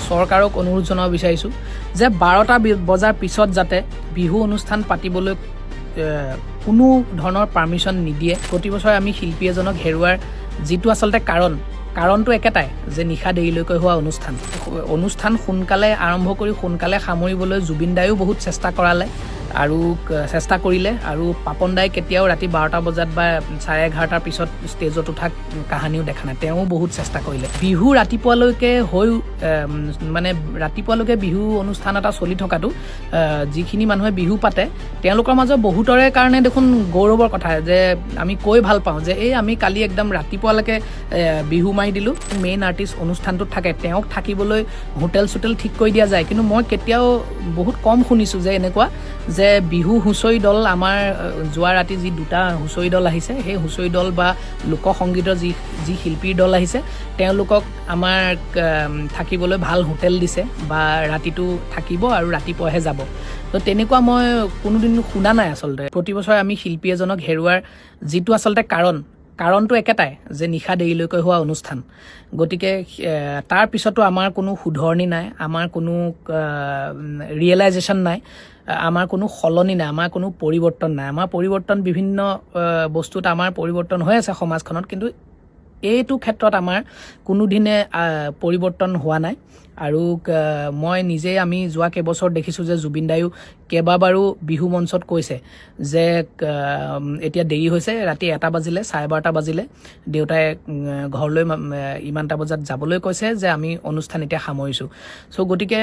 চৰকাৰক অনুৰোধ জনাব বিচাৰিছোঁ যে 12টা বজাৰ পিছত যাতে বিহু অনুষ্ঠান পাতিবলৈ কোনো ধৰণৰ পাৰ্মিশ্যন নিদিয়ে। প্ৰতি বছৰে আমি শিল্পী এজনক হেৰুৱাৰ যিটো আচলতে কাৰণটো একেটাই যে নিশা দেৰিলৈকে হোৱা অনুষ্ঠান সোনকালে আৰম্ভ কৰি সোনকালে সামৰিবলৈ জুবিন দায়ো বহুত চেষ্টা কৰিলে আৰু পাপন দাই কেতিয়াও ৰাতি 12টা বজাত বা 11:30টাৰ পিছত ষ্টেজত উঠা কাহানিও দেখা নাই। তেওঁ বহুত চেষ্টা কৰিলে। বিহু ৰাতিপুৱালৈকে ৰাতিপুৱালৈকে বিহু অনুষ্ঠান এটা চলি থকাটো যিখিনি মানুহে বিহু পাতে তেওঁলোকৰ মাজত বহুতৰে কাৰণে দেখোন গৌৰৱৰ কথা যে আমি কৈ ভাল পাওঁ যে আমি কালি একদম ৰাতিপুৱালৈকে বিহু মাৰি দিলোঁ। মেইন আৰ্টিষ্ট অনুষ্ঠানটোত থাকে, তেওঁক থাকিবলৈ হোটেল ঠিক কৰি দিয়া যায়, কিন্তু মই কেতিয়াও বহুত কম শুনিছোঁ যে এনেকুৱা যে বিহু হুঁচৰি দল আমাৰ যোৱা ৰাতি যি 2টা হুঁচৰি দল আহিছে সেই হুঁচৰি দল বা লোকসংগীতৰ যি শিল্পীৰ দল আহিছে তেওঁলোকক আমাৰ থাকিবলৈ ভাল হোটেল দিছে বা ৰাতিটো থাকিব আৰু ৰাতিপুৱাহে যাব। তো তেনেকুৱা মই কোনোদিন শুনা নাই আচলতে। প্ৰতি বছৰে আমি শিল্পী এজনক হেৰুৱাৰ যিটো আচলতে কাৰণটো একেটাই যে নিশা দেৰিলৈকে হোৱা অনুষ্ঠান। গতিকে তাৰ পিছতো আমাৰ কোনো শুধৰণি নাই, আমাৰ কোনো ৰিয়েলাইজেশ্যন নাই, আমাৰ কোনো সলনি নাই, আমাৰ কোনো পৰিৱৰ্তন নাই। আমাৰ পৰিৱৰ্তন বিভিন্ন বস্তুত আমাৰ পৰিৱৰ্তন হৈ আছে সমাজখনত, কিন্তু এইটো ক্ষেত্ৰত আমাৰ কোনোদিনে পৰিৱৰ্তন হোৱা নাই। আৰু মই নিজে আমি যোৱা কেইবছৰ দেখিছোঁ যে জুবিন দায়ো কেইবাবাৰো বিহু মঞ্চত কৈছে যে এতিয়া দেৰি হৈছে, ৰাতি 1টা বাজিলে 12:30 বাজিলে, দেউতাই ঘৰলৈ ইমানটা বজাত যাবলৈ কৈছে যে আমি অনুষ্ঠান এতিয়া সামৰিছোঁ। চ' গতিকে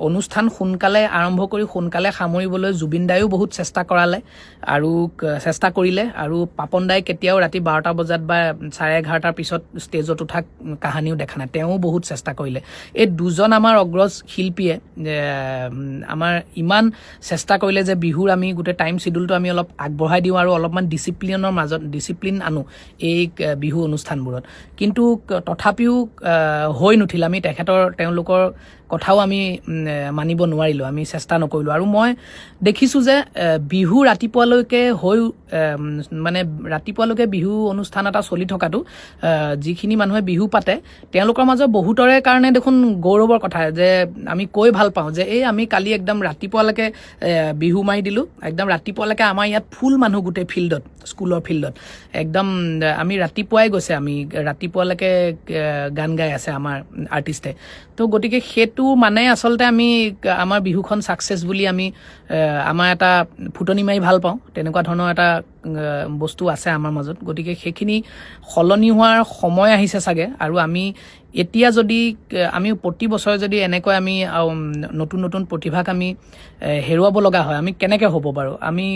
অনুষ্ঠান সোনকালে আৰম্ভ কৰি সোনকালে সামৰিবলৈ জুবিন দায়ো বহুত চেষ্টা কৰিলে আৰু পাপন দাই কেতিয়াও ৰাতি 12টা বজাত বা 11:30টাৰ পিছত ষ্টেজত উঠা কাহানিও দেখা নাই। তেওঁ বহুত চেষ্টা কৰিলে। এই দুজন আমাৰ অগ্ৰজ শিল্পীয়ে আমাৰ ইমান চেষ্টা কৰিলে যে বিহুৰ আমি গোটেই টাইম শিডিউলটো আমি অলপ আগবঢ়াই দিওঁ আৰু অলপমান ডিচিপ্লিন আনো এই বিহু অনুষ্ঠানবোৰত, কিন্তু তথাপিও হৈ নুঠিল। আমি তেওঁলোকৰ কথাও আমি মানিব নোৱাৰিলোঁ, আমি চেষ্টা নকৰিলোঁ। আৰু মই দেখিছোঁ যে বিহু ৰাতিপুৱালৈকে বিহু অনুষ্ঠান এটা চলি থকাটো যিখিনি মানুহে বিহু পাতে তেওঁলোকৰ মাজত বহুতৰে কাৰণে দেখোন গৌৰৱৰ কথা যে আমি কৈ ভাল পাওঁ যে আমি কালি একদম ৰাতিপুৱালৈকে বিহু মাৰি দিলোঁ। একদম ৰাতিপুৱালৈকে আমাৰ ইয়াত ফুল মানুহ গোটেই ফিল্ডত, স্কুলৰ ফিল্ডত একদম আমি ৰাতিপুৱাই গৈছে, আমি ৰাতিপুৱালৈকে গান গাই আছে আমাৰ আৰ্টিষ্টে। তো গতিকে সেইটো মানে আচলতে আমি আমাৰ বিহুখন ছাকচেছ বুলি আমি আমাৰ এটা ফুটনি মাৰি ভাল পাওঁ, তেনেকুৱা ধৰণৰ এটা বস্তু আছে আমাৰ মাজত। গতিকে সেইখিনি সলনি হোৱাৰ সময় আহিছে চাগে। আৰু আমি এতিয়া যদি আমি প্ৰতি বছৰে যদি এনেকৈ আমি নতুন প্ৰতিভাক আমি হেৰুৱাব লগা হয়, আমি কেনেকৈ হ'ব বাৰু? আমি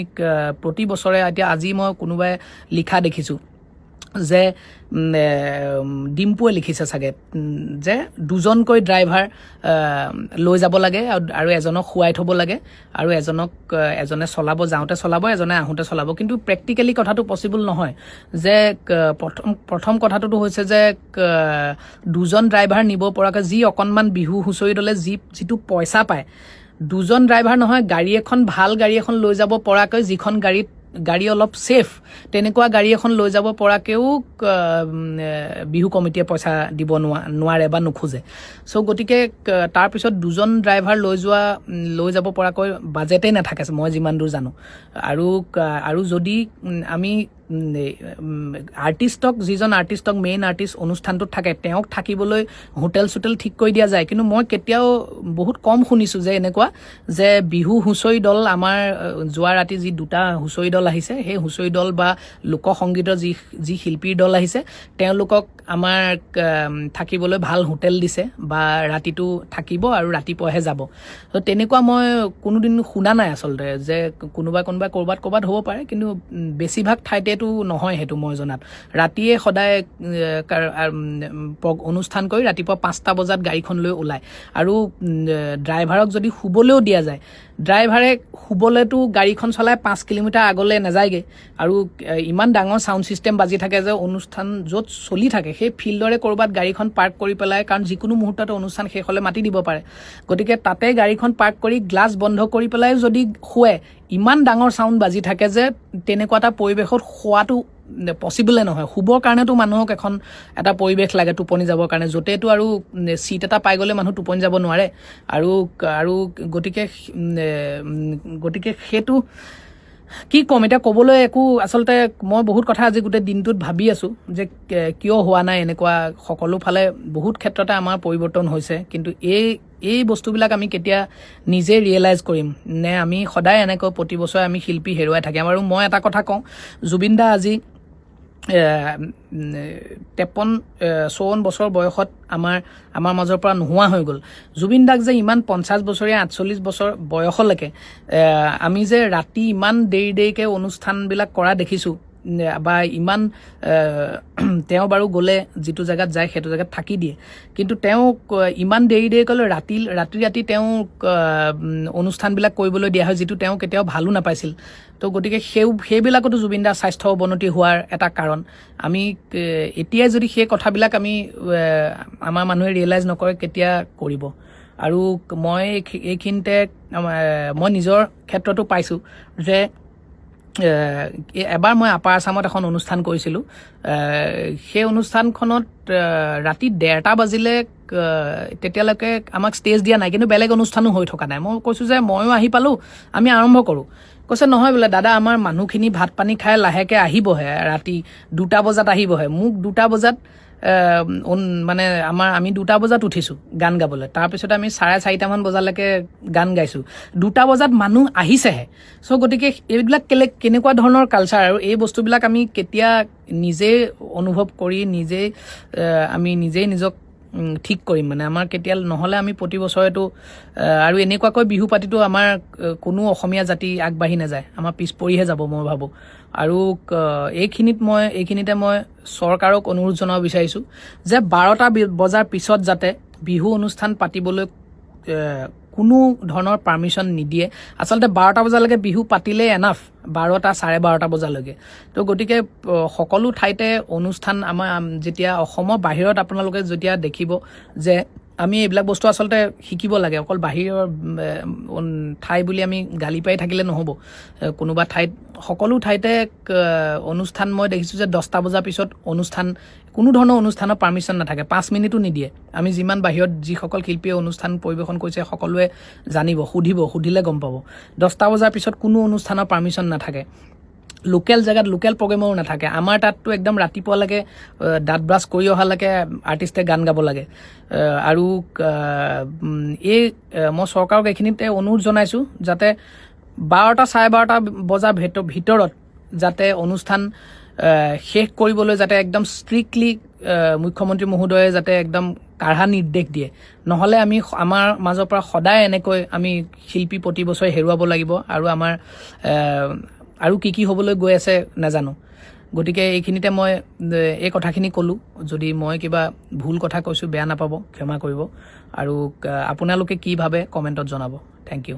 প্ৰতি বছৰে এতিয়া আজি মই কোনোবাই লিখা দেখিছোঁ যে ডিম্পুৱে লিখিছে চাগে যে 2জনকৈ ড্ৰাইভাৰ লৈ যাব লাগে আৰু এজনক শুৱাই থ'ব লাগে আৰু এজনে চলাব, যাওঁতে চলাব, এজনে আহোঁতে চলাব। কিন্তু প্ৰেক্টিকেলি কথাটো পচিবল নহয়। যে প্ৰথম কথাটোতো হৈছে যে 2জন ড্ৰাইভাৰ নিব পৰাকৈ যি অকণমান বিহু হুঁচৰি দলে যিটো পইচা পায়, 2জন ড্ৰাইভাৰ নহয়, ভাল গাড়ী এখন লৈ যাব পৰাকৈ, যিখন গাড়ী অলপ ছেফ তেনেকুৱা গাড়ী এখন লৈ যাব পৰাকৈও বিহু কমিটিয়ে পইচা দিব নোৱাৰে বা নোখোজে। চ' গতিকে তাৰপিছত 2জন ড্ৰাইভাৰ লৈ যাব পৰাকৈ বাজেটেই নাথাকে মই যিমান দূৰ জানো। আৰু যদি আমি যিজন আৰ্টিষ্টক মেইন আৰ্টিষ্ট অনুষ্ঠানটোত থাকে তেওঁক থাকিবলৈ হোটেল ঠিক কৰি দিয়া যায়, কিন্তু মই কেতিয়াও বহুত কম শুনিছোঁ যে এনেকুৱা যে বিহু হুঁচৰি দল আমাৰ যোৱা ৰাতি যি 2টা হুঁচৰি দল আহিছে সেই হুঁচৰি দল বা লোকসংগীতৰ যি শিল্পীৰ দল আহিছে তেওঁলোকক আমাৰ থাকিবলৈ ভাল হোটেল দিছে বা ৰাতিটো থাকিব আৰু ৰাতিপুৱাহে যাব। তো তেনেকুৱা মই কোনোদিন শুনা নাই আচলতে। যে কোনোবাই ক'ৰবাত হ'ব পাৰে, কিন্তু বেছিভাগ ঠাইতেতো নহয় সেইটো মই জনাত। ৰাতিয়ে সদায় অনুষ্ঠান কৰি ৰাতিপুৱা 5টা বজাত গাড়ীখন লৈ ওলায়। আৰু ড্ৰাইভাৰক যদি শুবলৈও দিয়া যায়, ড্ৰাইভাৰে শুবলৈতো গাড়ীখন চলাই 5 কিলোমিটাৰ আগলৈ নাযায়গৈ। আৰু ইমান ডাঙৰ ছাউণ্ড ছিষ্টেম বাজি থাকে যে অনুষ্ঠান য'ত চলি থাকে সেই ফিল্ডৰে ক'ৰবাত গাড়ীখন পাৰ্ক কৰি পেলাই, কাৰণ যিকোনো মুহূৰ্ততে অনুষ্ঠান শেষ হ'লে মাতি দিব পাৰে। গতিকে তাতে গাড়ীখন পাৰ্ক কৰি গ্লাছ বন্ধ কৰি পেলাই যদি শুৱে, ইমান ডাঙৰ ছাউণ্ড বাজি থাকে যে তেনেকুৱা এটা পৰিৱেশত শোৱাটো পচিবলে নহয় শুবৰ কাৰণেতো মানুহক এখন এটা পৰিৱেশ লাগে টোপনি যাবৰ কাৰণে য'তেতো আৰু চিট এটা পাই গ'লে মানুহ টোপনি যাব নোৱাৰে আৰু গতিকে সেইটো কি ক'ম এতিয়া ক'বলৈ একো আচলতে মই বহুত কথা আজি গোটেই দিনটোত ভাবি আছোঁ যে কিয় হোৱা নাই এনেকুৱা সকলো ফালে বহুত ক্ষেত্ৰতে আমাৰ পৰিৱৰ্তন হৈছে কিন্তু এই বস্তুবিলাক আমি কেতিয়া নিজে ৰিয়েলাইজ কৰিম নে আমি সদায় এনেকৈ প্ৰতি বছৰে আমি শিল্পী হেৰুৱাই থাকিম আৰু মই এটা কথা কওঁ জুবিন দা আজি 53-54 বছৰ বয়সত আমাৰ মাজৰ পৰা নোহোৱা হৈ গ'ল জুবিন দাক যে ইমান 50 বছৰীয়া 48 বছৰ বয়সলৈকে আমি যে ৰাতি ইমান দেৰিকে অনুষ্ঠানবিলাক কৰা দেখিছোঁ বা ইমান তেওঁ বাৰু গ'লে যিটো জেগাত যায় সেইটো জেগাত থাকি দিয়ে কিন্তু তেওঁক ইমান দেৰিকৈ ৰাতি তেওঁক অনুষ্ঠানবিলাক কৰিবলৈ দিয়া হয় যিটো তেওঁ কেতিয়াও ভালো নাপাইছিল তো গতিকে সেইবিলাকতো জুবিন দাৰ স্বাস্থ্য অৱনতি হোৱাৰ এটা কাৰণ আমি এতিয়াই যদি সেই কথাবিলাক আমি আমাৰ মানুহে ৰিয়েলাইজ নকৰে কেতিয়া কৰিব আৰু মই এইখিনিতে মই নিজৰ ক্ষেত্ৰতো পাইছোঁ যে এবাৰ মই আপাৰ আছামত এখন অনুষ্ঠান কৰিছিলোঁ সেই অনুষ্ঠানখনত ৰাতি 1:30 বাজিলে তেতিয়ালৈকে আমাক ষ্টেজ দিয়া নাই কিন্তু বেলেগ অনুষ্ঠানো হৈ থকা নাই মই কৈছোঁ যে ময়ো আহি পালোঁ আমি আৰম্ভ কৰোঁ কৈছে নহয় বোলে দাদা আমাৰ মানুহখিনি ভাত পানী খাই লাহেকৈ আহিবহে ৰাতি 2টা বজাত আহিবহে মোক 2টা বজাত মানে আমি 2টা বজাত উঠিছোঁ গান গাবলৈ তাৰপিছত আমি 4:30 বজালৈকে গান গাইছোঁ 2টা বজাত মানুহ আহিছেহে চ' গতিকে এইবিলাক কেনেকুৱা ধৰণৰ কালচাৰ আৰু এই বস্তুবিলাক আমি কেতিয়া নিজে অনুভৱ কৰি আমি নিজেই নিজক ঠিক কৰিম মানে আমাৰ কেতিয়া নহ'লে আমি প্ৰতি বছৰেতো আৰু এনেকুৱাকৈ বিহু পাতিটো আমাৰ কোনো অসমীয়া জাতি আগবাঢ়ি নাযায় আমাৰ পিছ পৰিহে যাব মই ভাবোঁ আৰু এইখিনিতে মই চৰকাৰক অনুৰোধ জনাব বিচাৰিছোঁ যে 12টা বজাৰ পিছত যাতে বিহু অনুষ্ঠান পাতিবলৈ কোনো ধৰণৰ পাৰ্মিশ্যন নিদিয়ে আচলতে 12টা বজালৈকে বিহু পাতিলেই এনাফ 12টা 12:30 বজালৈকে তো গতিকে সকলো ঠাইতে অনুষ্ঠান আমাৰ যেতিয়া অসমৰ বাহিৰত আপোনালোকে যেতিয়া দেখিব যে আমি এইবিলাক বস্তু আচলতে শিকিব লাগে অকল বাহিৰৰ ঠাই বুলি আমি গালি পাই থাকিলে নহ'ব কোনোবা ঠাইত সকলো ঠাইতে অনুষ্ঠান মই দেখিছোঁ যে 10টা বজাৰ পিছত কোনো ধৰণৰ অনুষ্ঠানৰ পাৰ্মিশ্যন নাথাকে 5 মিনিটো নিদিয়ে আমি যিমান বাহিৰত যিসকল শিল্পীয়ে অনুষ্ঠান পৰিৱেশন কৰিছে সকলোৱে জানিব সুধিলে গম পাব 10টা বজাৰ পিছত কোনো অনুষ্ঠানৰ পাৰ্মিশ্যন নাথাকে লোকেল জেগাত লোকেল প্ৰগ্ৰেমৰো নাথাকে আমাৰ তাততো একদম ৰাতিপুৱালৈকে দাঁত ব্ৰাছ কৰি অহালৈকে আৰ্টিষ্টে গান গাব লাগে আৰু মই চৰকাৰক এইখিনিতে অনুৰোধ জনাইছোঁ যাতে 12টা 12:30 বজাৰ ভিতৰত যাতে অনুষ্ঠান শেষ কৰিবলৈ যাতে একদম ষ্ট্ৰিক্টলি মুখ্যমন্ত্ৰী মহোদয়ে যাতে একদম কাঢ়া নিৰ্দেশ দিয়ে নহ'লে আমি আমাৰ মাজৰ পৰা সদায় এনেকৈ আমি শিল্পী প্ৰতি বছৰে হেৰুৱাব লাগিব আৰু আমাৰ আৰু কি হ'বলৈ গৈ আছে নাজানো গতিকে এইখিনিতে মই এই কথাখিনি ক'লোঁ যদি মই কিবা ভুল কথা কৈছোঁ বেয়া নাপাব ক্ষমা কৰিব আৰু আপোনালোকে কি ভাবে কমেণ্টত জনাব থেংক ইউ